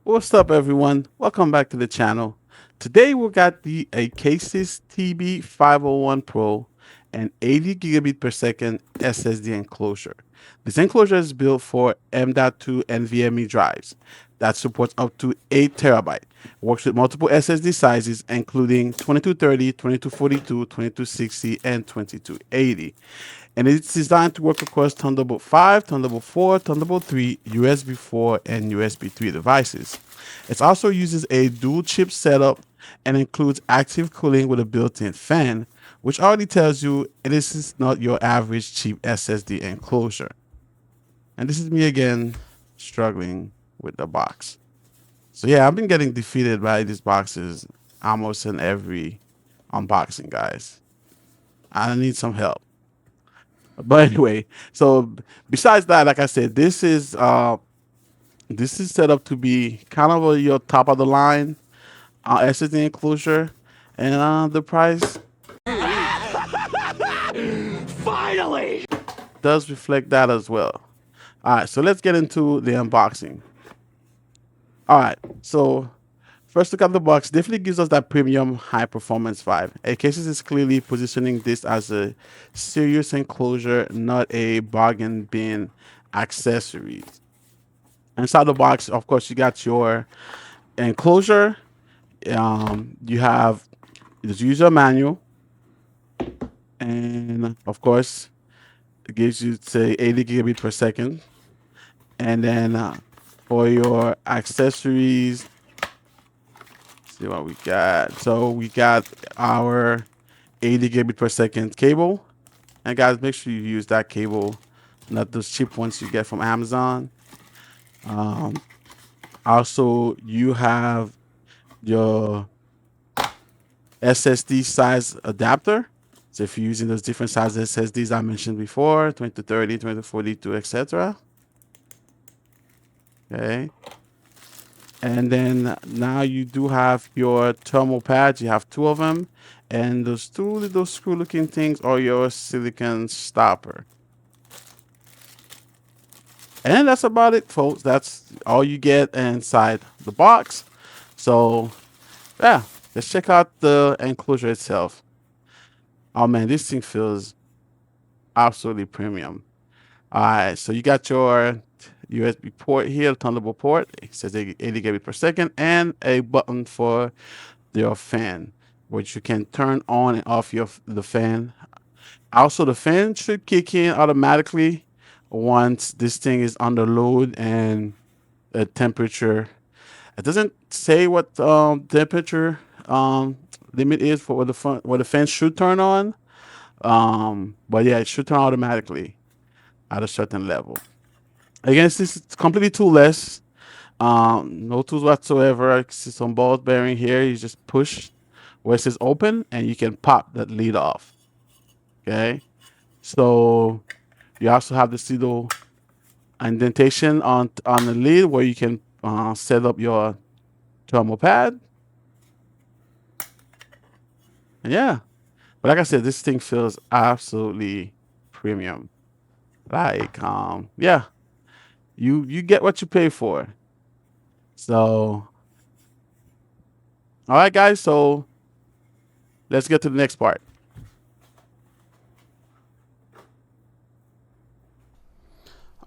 What's up, everyone? Welcome back to the channel. Today we got the ACASIS TB501Pro and 80 gigabit per second SSD enclosure. This enclosure is built for M.2 NVMe drives that supports up to 8 terabyte. Works with multiple SSD sizes, including 2230, 2242, 2260, and 2280. And it's designed to work across Thunderbolt 5, Thunderbolt 4, Thunderbolt 3, USB 4, and USB 3 devices. It also uses a dual chip setup and includes active cooling with a built-in fan, which already tells you this is not your average cheap SSD enclosure. And this is me again struggling with the box. So yeah, I've been getting defeated by these boxes almost in every unboxing, guys. I need some help. But anyway, so besides that, like I said, this is set up to be kind of your top of the line SSD enclosure, and the price Finally! does reflect that as well. All right, so let's get into the unboxing. All right, so first look at the box. Definitely gives us that premium high performance vibe. ACASIS is clearly positioning this as a serious enclosure, not a bargain bin accessories. Inside the box, of course, you got your enclosure. You have the user manual, and of course, it gives you say 80 gigabit per second. And then for your accessories, see what we got. So we got our 80 gigabit per second cable. And guys, make sure you use that cable, not those cheap ones you get from Amazon. Um, Also, you have your SSD size adapter. So if you're using those different size SSDs I mentioned before, 2030, 2042, etc. Okay. And then now you do have your thermal pads. You have two of them. And those two little screw looking things are your silicon stopper. And that's about it, folks. That's all you get inside the box. So yeah, let's check out the enclosure itself. Oh man, this thing feels absolutely premium. All right, so you got your USB port here, Thunderbolt port. It says 80 gigabit per second, and a button for your fan, which you can turn on and off the fan. Also, the fan should kick in automatically once this thing is under load and the temperature. It doesn't say what temperature limit is for where the fan should turn on. But yeah, it should turn automatically at a certain level. Again, this is completely toolless. No tools whatsoever. It's some ball bearing here. You just push where it says open, and you can pop that lid off. Okay. So you also have this little indentation on the lid where you can set up your thermal pad. And yeah, but like I said, this thing feels absolutely premium. Like yeah, you get what you pay for. So all right, guys. So let's get to the next part.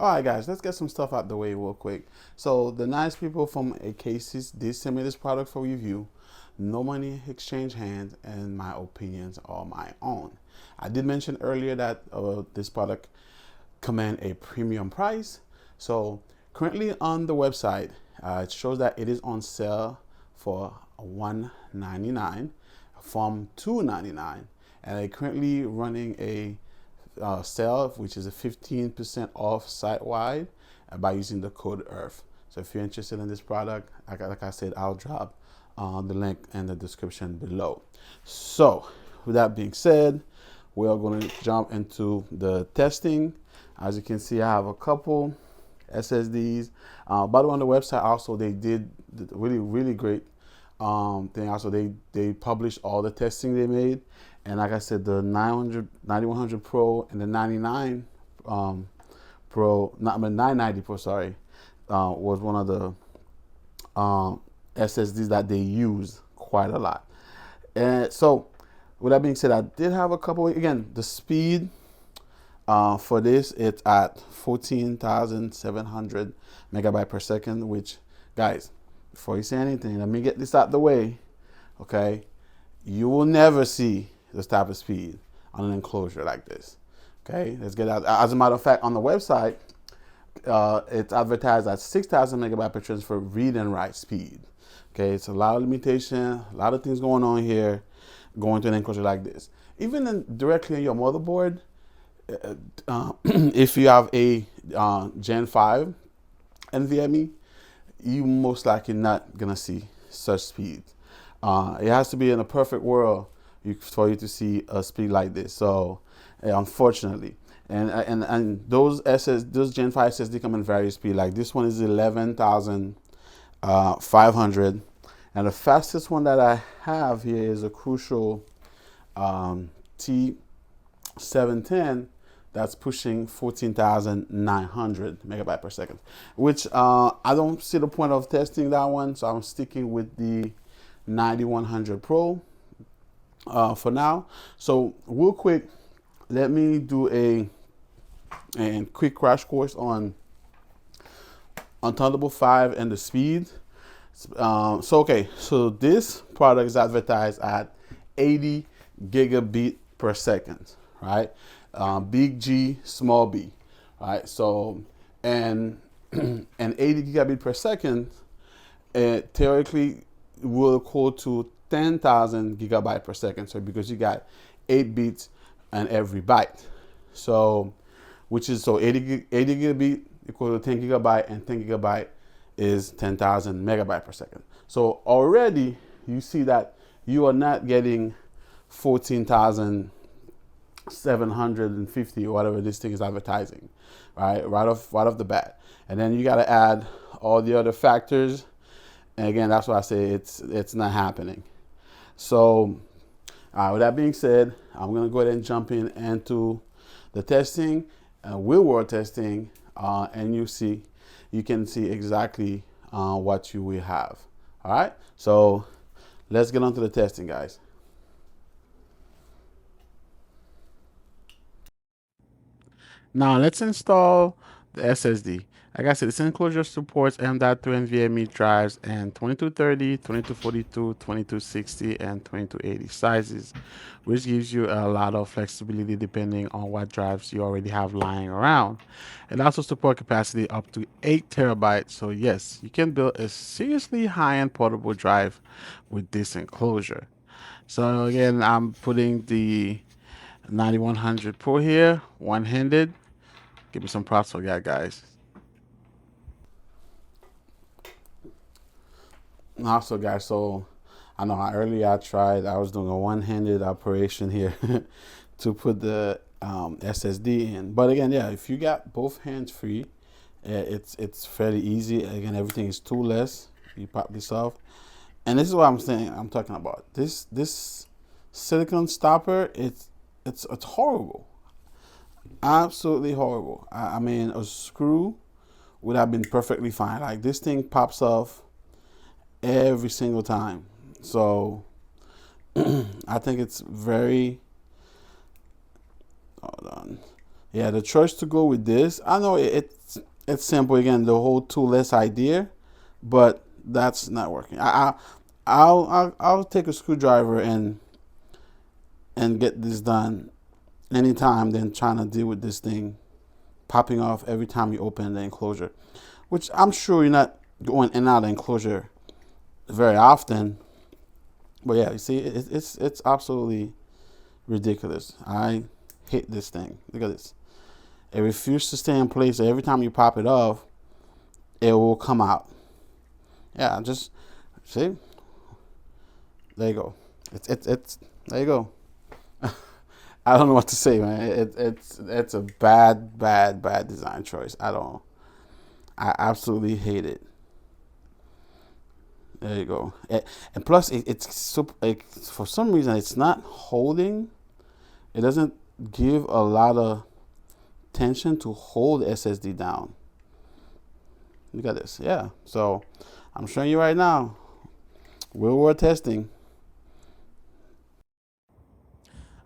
All right, guys, let's get some stuff out the way real quick. So the nice people from ACASIS did send me this product for review. No money exchange hands, and my opinions are my own. I did mention earlier that this product command a premium price. So currently on the website, it shows that it is on sale for $199 from $299, and they're currently running a sale, which is a 15% off site wide by using the code EARTH. So if you're interested in this product, like I said, I'll drop the link in the description below. So with that being said, we are going to jump into the testing. As you can see, I have a couple SSDs. By the way, on the website also, they did really great thing. Also, they published all the testing they made. And like I said, the 9100 Pro and the 99 Pro, not 990 Pro, sorry, was one of the SSDs that they use quite a lot. And so, with that being said, I did have a couple. Again, the speed for this, it's at 14,700 megabyte per second. Which, guys, before you say anything, let me get this out the way. Okay, you will never see this type of speed on an enclosure like this. Okay, let's get out. As a matter of fact, on the website, it's advertised at 6,000 megabyte per second for read and write speed. Okay, it's a lot of limitation, a lot of things going on here, going to an enclosure like this. Even directly on your motherboard, if you have a Gen 5 NVMe, you most likely not gonna see such speed. It has to be in a perfect world for you to see a speed like this. So, unfortunately. And those Gen 5 SSD come in various speed. Like this one is 11,500, and the fastest one that I have here is a Crucial T710 that's pushing 14,900 megabyte per second. Which I don't see the point of testing that one, so I'm sticking with the 9100 Pro for now. So real quick, let me do a quick crash course on Thunderbolt 5 and the speed. So this product is advertised at 80 gigabit per second, right? Big G, small b, right? So, and 80 gigabit per second, theoretically will equal to 10,000 gigabyte per second. So because you got 8 bits and every byte. So, which is, so 80 gigabit equal to 10 gigabyte, and 10 gigabyte is 10,000 megabyte per second. So already you see that you are not getting 14,750 or whatever this thing is advertising, right off the bat. And then you got to add all the other factors, and again, that's why I say it's not happening. So with that being said, I'm gonna go ahead and jump into the testing, real world testing, and you can see exactly what you will have. All right, so let's get on to the testing, guys. Now let's install the SSD. Like I said, this enclosure supports M.2 NVMe drives and 2230, 2242, 2260, and 2280 sizes, which gives you a lot of flexibility depending on what drives you already have lying around. It also supports capacity up to 8 terabytes. So yes, you can build a seriously high-end portable drive with this enclosure. So again, I'm putting the 9100 Pro here, one-handed. Give me some props for that, guys. Also, guys, so I know how earlier I was doing a one-handed operation here to put the SSD in. But again, yeah, if you got both hands free, it's fairly easy. Again, everything is toolless. You pop this off, and this is what I'm talking about. This silicone stopper, it's horrible, absolutely horrible. I mean, a screw would have been perfectly fine. Like this thing pops off every single time. So I think it's very, hold on. Yeah, the choice to go with this, I know it's simple, again, the whole toolless idea, but that's not working. I'll take a screwdriver and get this done anytime than trying to deal with this thing popping off every time you open the enclosure, which I'm sure you're not going in and out of the enclosure very often. But yeah, you see, it's absolutely ridiculous. I hate this thing. Look at this. It refuses to stay in place. Every time you pop it off, it will come out. Yeah, just see. There you go. It's there you go. I don't know what to say, man. It's a bad design choice. I absolutely hate it. There you go. And plus, for some reason, it's not holding. It doesn't give a lot of tension to hold SSD down. Look at this. Yeah. So I'm showing you right now. Real world testing.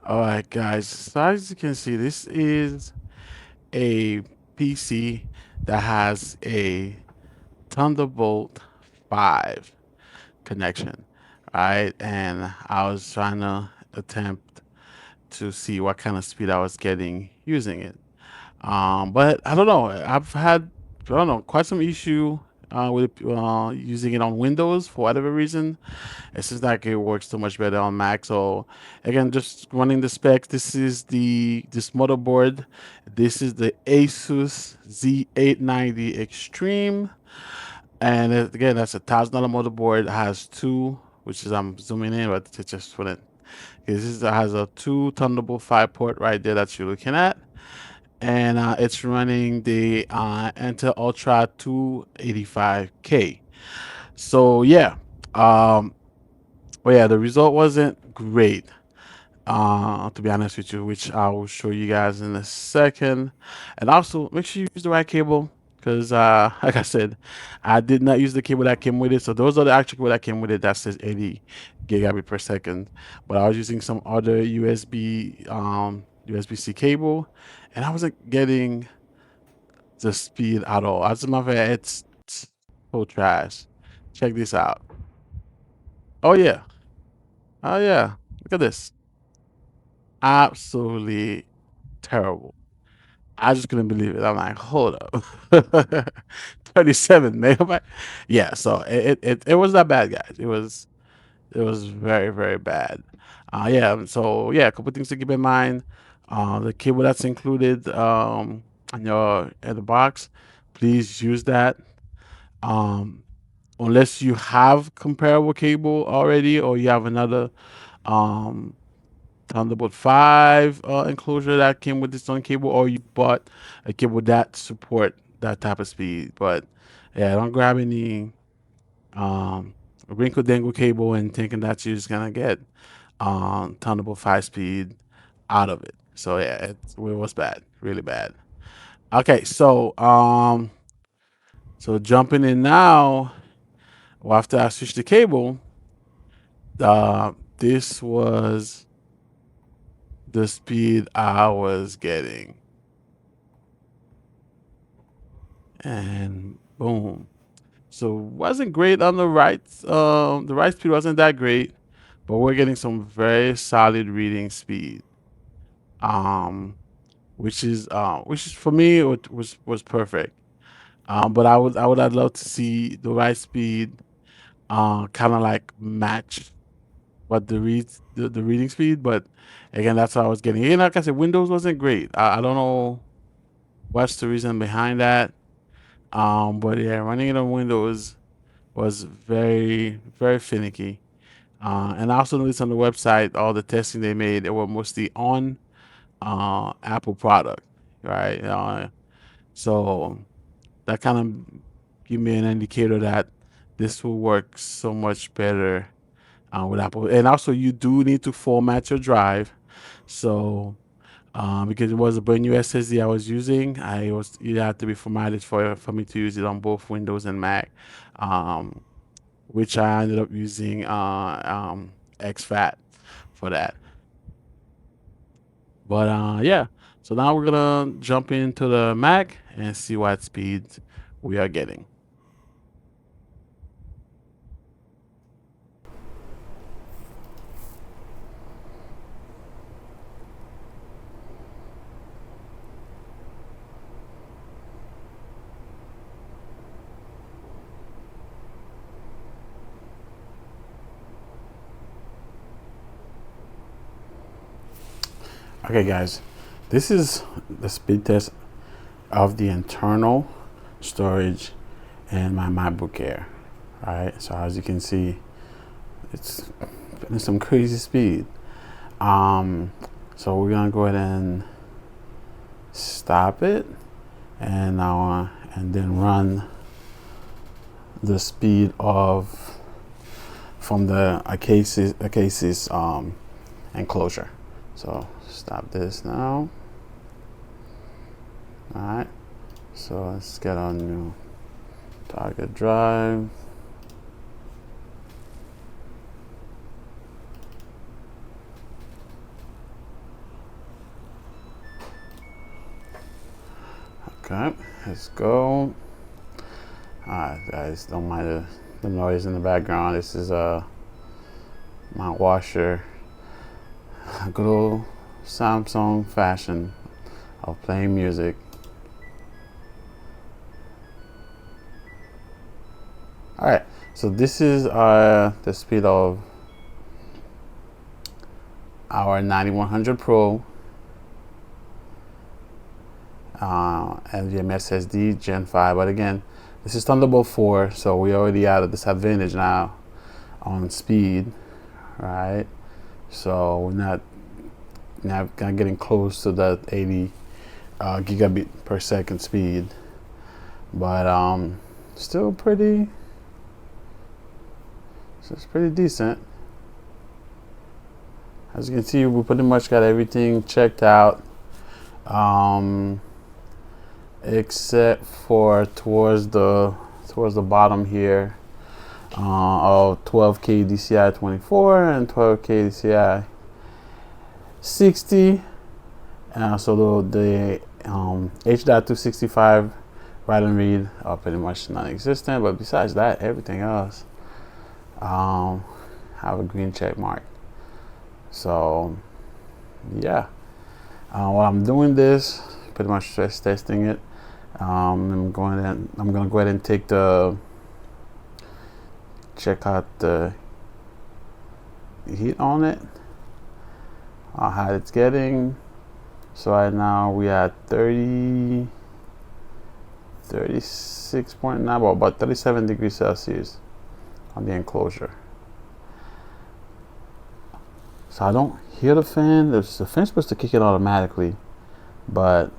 All right, guys. So as you can see, this is a PC that has a Thunderbolt 5 connection, right? And I was trying to attempt to see what kind of speed I was getting using it. But I don't know. I've had, I don't know, quite some issue with using it on Windows for whatever reason. It seems like it works so much better on Mac. So again, just running the specs. This is this motherboard. This is the Asus Z890 Extreme, and again, that's $1,000 motherboard. It has two, which is I'm zooming in, but it's just for it. This is, it has a two Thunderbolt 5 port right there that you're looking at, and it's running the Intel Ultra 285K. So yeah, well, yeah, the result wasn't great, to be honest with you, which I will show you guys in a second. And also, make sure you use the right cable because, like I said, I did not use the cable that came with it. So those are the actual cable that came with it that says 80 gigabit per second. But I was using some other USB-C cable, and I wasn't getting the speed at all. As a matter of fact, it's so trash. Check this out. Oh yeah. Oh yeah. Look at this. Absolutely terrible. I just couldn't believe it. I'm like, hold up. 37 megabyte. Yeah, so it was that bad, guys. It was very, very bad. Yeah, so yeah, a couple things to keep in mind. The cable that's included on your in the box, please use that. Um, unless you have comparable cable already or you have another um Thunderbolt 5 enclosure that came with its own cable, or you bought a cable that support that type of speed. But yeah, don't grab any wrinkle dangle cable and thinking that you're just gonna get Thunderbolt 5 speed out of it. So yeah, it was bad, really bad. Okay, so jumping in now, well, after I switched the cable, this was the speed I was getting. And boom. So wasn't great on the write speed wasn't that great, but we're getting some very solid reading speed. Um which is for me it was perfect. But I would have loved to see the write speed kind of like match what the reading speed, but again that's what I was getting. And like I said, Windows wasn't great. I don't know what's the reason behind that. But yeah, running it on Windows was very, very finicky. And I also noticed on the website, all the testing they made, they were mostly on Apple product, right? So that kind of give me an indicator that this will work so much better with Apple. And also, you do need to format your drive. So because it was a brand new SSD I was using, it had to be formatted for me to use it on both Windows and Mac. Um, which I ended up using XFAT for that. But yeah, so now we're gonna jump into the Mac and see what speeds we are getting. Okay, guys, this is the speed test of the internal storage in my MacBook Air. All right, so as you can see, it's some crazy speed. Um, so we're gonna go ahead and stop it, and now and then run the speed of from the ACASIS enclosure. So stop this now. All right. So let's get our new Target drive. Okay, let's go. Alright guys, don't mind the noise in the background. This is my washer. Good old Samsung fashion of playing music. Alright, so this is the speed of our 9100 Pro NVMe SSD Gen 5, but again, this is Thunderbolt 4, so we already at a disadvantage now on speed, right? So we're not getting close to that 80 gigabit per second speed, but still pretty. So it's pretty decent. As you can see, we pretty much got everything checked out, except for towards the bottom here of 12K DCI 24 and 12K DCI 60. So the H.265 write and read are pretty much non-existent, but besides that, everything else have a green check mark. So yeah, while I'm doing this, pretty much stress testing it, I'm gonna go ahead and check out the heat on it, how it's getting. So right now we at 36.9, well, about 37 degrees Celsius on the enclosure. So I don't hear the fan. The fan's supposed to kick it automatically, but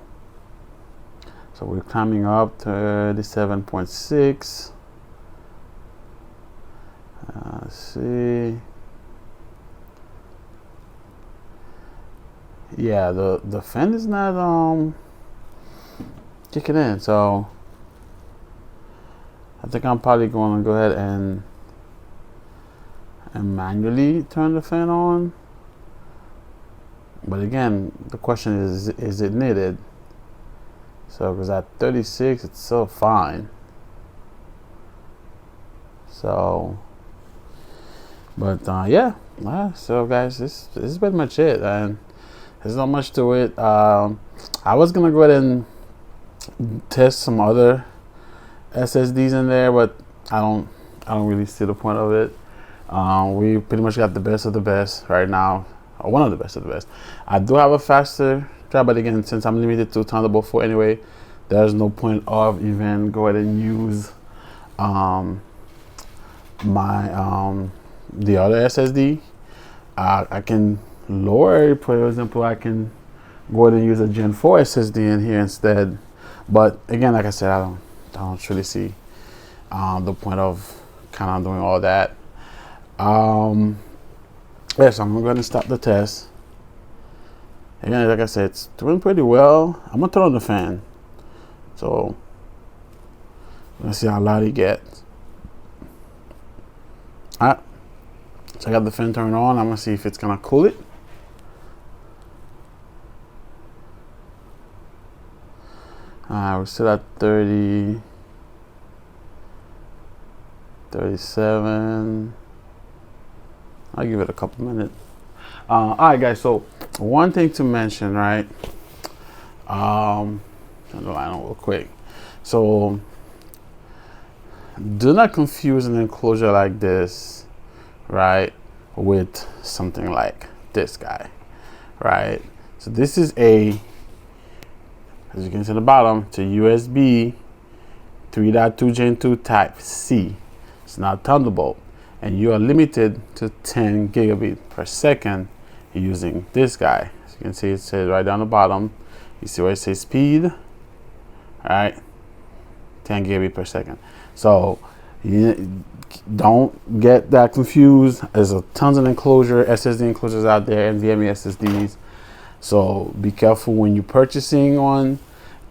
so we're climbing up to 37.6. Let's see. Yeah, the fan is not kicking in, so I think I'm probably going to go ahead and manually turn the fan on. But again, the question is it needed? So because at 36 it's still fine. So but yeah, so guys, this is pretty much it, and there's not much to it. I was gonna go ahead and test some other SSDs in there, but I don't really see the point of it. We pretty much got the best of the best right now, or one of the best of the best. I do have a faster drive, but again, since I'm limited to Thunderbolt 4 anyway, there's no point of even go ahead and use the other SSD. I can lower, for example, I can go ahead and use a Gen 4 SSD in here instead. But again, like I said, I don't really see the point of kind of doing all that. Yeah, so I'm gonna go ahead and stop the test. Again, like I said, it's doing pretty well. I'm gonna turn on the fan, so let's see how loud it gets. Alright, so I got the fan turned on. I'm gonna see if it's gonna cool it. We're still at 30, 37. I'll give it a couple minutes. All right, guys. So one thing to mention, right? Turn the line on real quick. So do not confuse an enclosure like this, right, with something like this guy, right? So this is as you can see at the bottom, to USB 3.2 Gen 2 Type C. It's not Thunderbolt, and you are limited to 10 gigabit per second using this guy. As you can see, it says right down the bottom. You see where it says speed, all right? 10 gigabit per second. So you don't get that confused. There's a tons of enclosure, SSD enclosures out there, NVMe SSDs. So be careful when you're purchasing one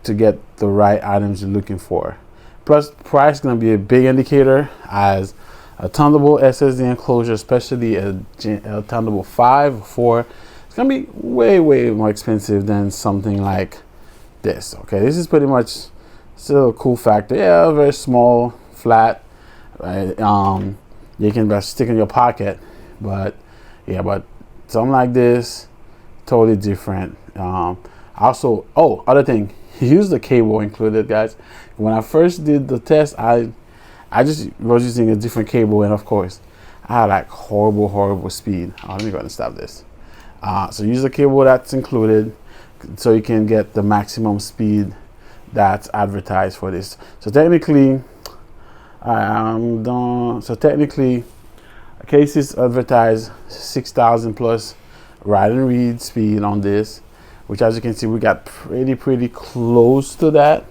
to get the right items you're looking for. Plus, price is going to be a big indicator, as a Thunderbolt SSD enclosure, especially a Thunderbolt 5 or 4, it's going to be way, way more expensive than something like this. Okay, this is pretty much still a cool factor. Yeah, very small, flat, right? You can just stick in your pocket, but yeah, but something like this, totally different. Also, oh, other thing, use the cable included, guys. When I first did the test, I just was using a different cable, and of course I had like horrible speed. Let me go ahead and stop this. So use the cable that's included, so you can get the maximum speed that's advertised for this. So technically, I'm done. So technically, ACASIS advertised 6,000 plus write and read speed on this, which, as you can see, we got pretty close to that,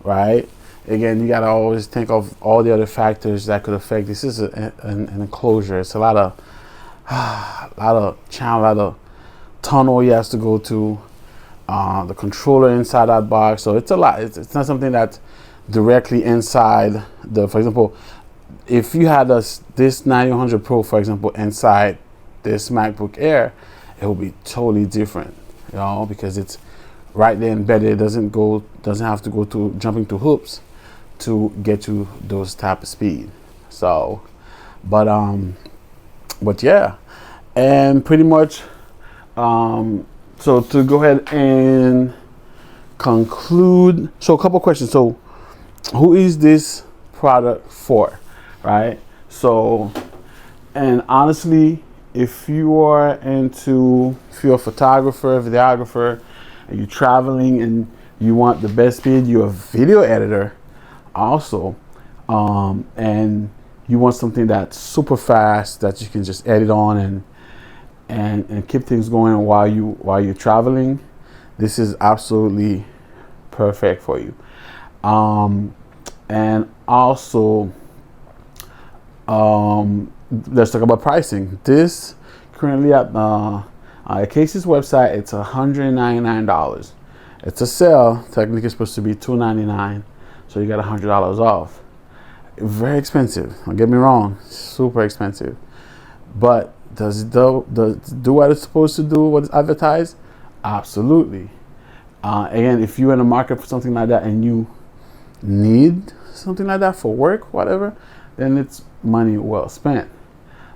right? Again, you gotta always think of all the other factors that could affect. This is an enclosure. It's a lot of channel, a lot of tunnel you have to go to. The controller inside that box, so it's a lot. It's not something that's directly inside the. For example, if you had this 9100 Pro, for example, inside this MacBook Air, it will be totally different, you know, because it's right there embedded. It doesn't have to go to jumping through hoops to get you those type of speed. So, but yeah, and pretty much, so to go ahead and conclude, so a couple questions. So, who is this product for, right? So, and honestly, if you're a photographer, videographer, and you're traveling and you want the best speed, you're a video editor also, and you want something that's super fast that you can just edit on and keep things going while you're traveling, this is absolutely perfect for you. And also, let's talk about pricing. This currently at ACASIS website, it's $199. It's a sale. Technically, it's supposed to be $299, so you got $100 off. Very expensive. Don't get me wrong, super expensive. But does it do what it's supposed to do? What it's advertised? Absolutely. Again, if you're in the market for something like that and you need something like that for work, whatever, then it's money well spent.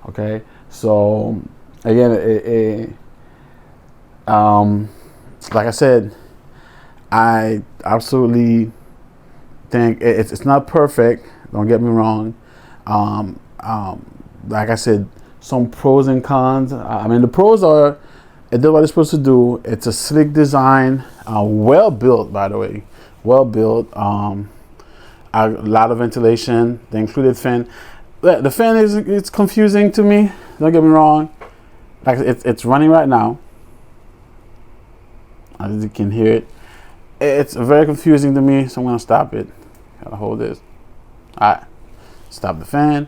Okay, so again, like I said, I absolutely think it's not perfect. Don't get me wrong. Like I said, some pros and cons. I mean, the pros are it does what it's supposed to do. It's a slick design, well built, by the way, well built. A lot of ventilation. The included fan. The fan it's confusing to me. Don't get me wrong. Like it's running right now. As you can hear it, it's very confusing to me. So I'm gonna stop it. Gotta hold this. All right, stop the fan.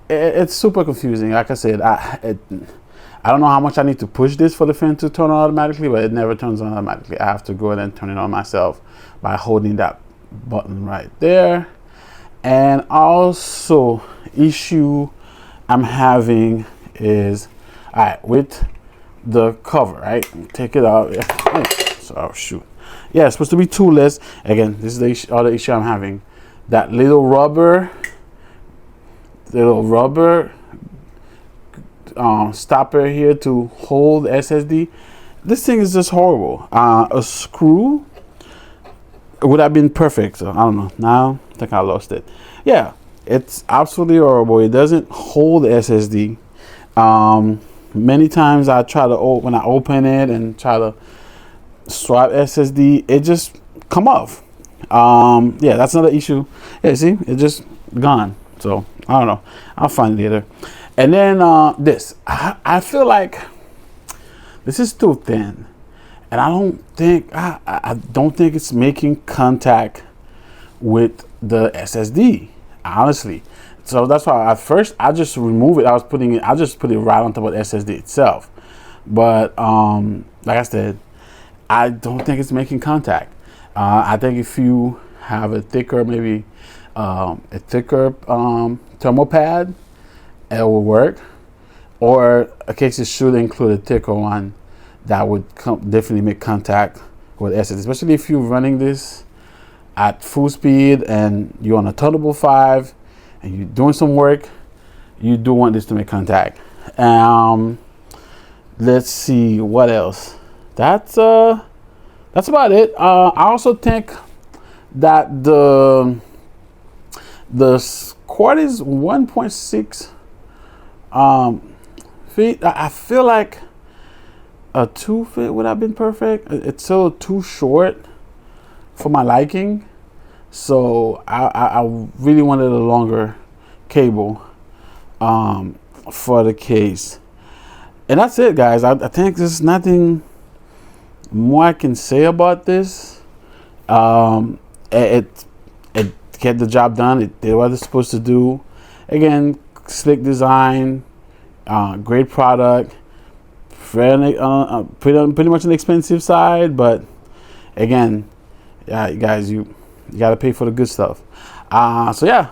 It's super confusing. Like I said, I don't know how much I need to push this for the fan to turn on automatically, but it never turns on automatically. I have to go ahead and turn it on myself by holding that button right there. And also, issue I'm having is, all right, with the cover, right? Take it out. So, oh, shoot. Yeah, it's supposed to be toolless. Again, this is the other issue I'm having. That little rubber stopper here to hold SSD. This thing is just horrible. A screw would have been perfect. So I don't know. Now I think I lost it. Yeah, it's absolutely horrible. It doesn't hold the SSD. Many times I try to when I open it and try to swap SSD, it just come off. Yeah, that's another issue. Yeah, see, it just gone. So I don't know. I'll find it later. And then this, I feel like this is too thin, and I don't think it's making contact with the SSD, honestly. So that's why at first I just remove it. I just put it right on top of the SSD itself. But like I said, I don't think it's making contact. I think if you have a thicker, maybe a thicker thermal pad, it will work. Or ACASIS should include a thicker one that would definitely make contact with SSD, especially if you're running this at full speed and you're on a Thunderbolt 5 and you're doing some work. You do want this to make contact. Let's see what else. That's about it. I also think that the cord is 1.6 feet. I feel like a 2 feet would have been perfect. It's still too short for my liking, so I really wanted a longer cable for the case. And that's it, guys. I think there's nothing more I can say about this. It get the job done. It did what it's supposed to do. Again, slick design, great product, fairly, pretty much an expensive side, but again, yeah, guys, you gotta pay for the good stuff. So yeah,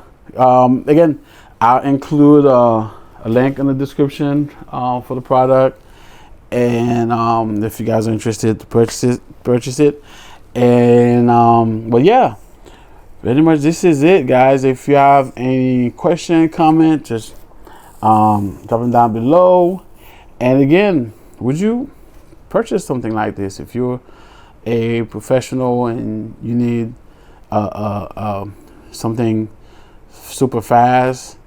again, I'll include a link in the description for the product, and if you guys are interested to purchase it. And but yeah, pretty much this is it, guys. If you have any question, comment, just drop them down below. And again, would you purchase something like this if you're a professional and you need something super fast?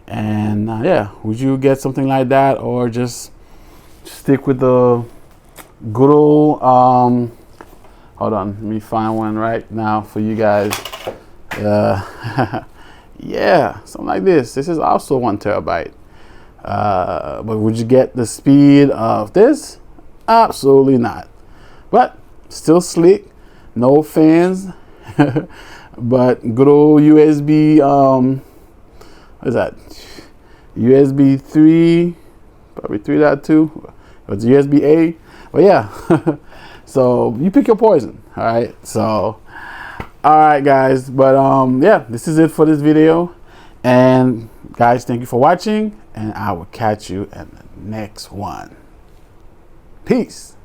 And yeah, would you get something like that, or just stick with the good old hold on, let me find one right now for you guys. Yeah, something like this. This is also 1 terabyte. But would you get the speed of this? Absolutely not. But still slick, no fans. But good old USB, what is that? USB 3, probably 3.2. It's USB A. But yeah, so you pick your poison. All right. So, all right, guys. But yeah, this is it for this video. And guys, thank you for watching, and I will catch you in the next one. Peace.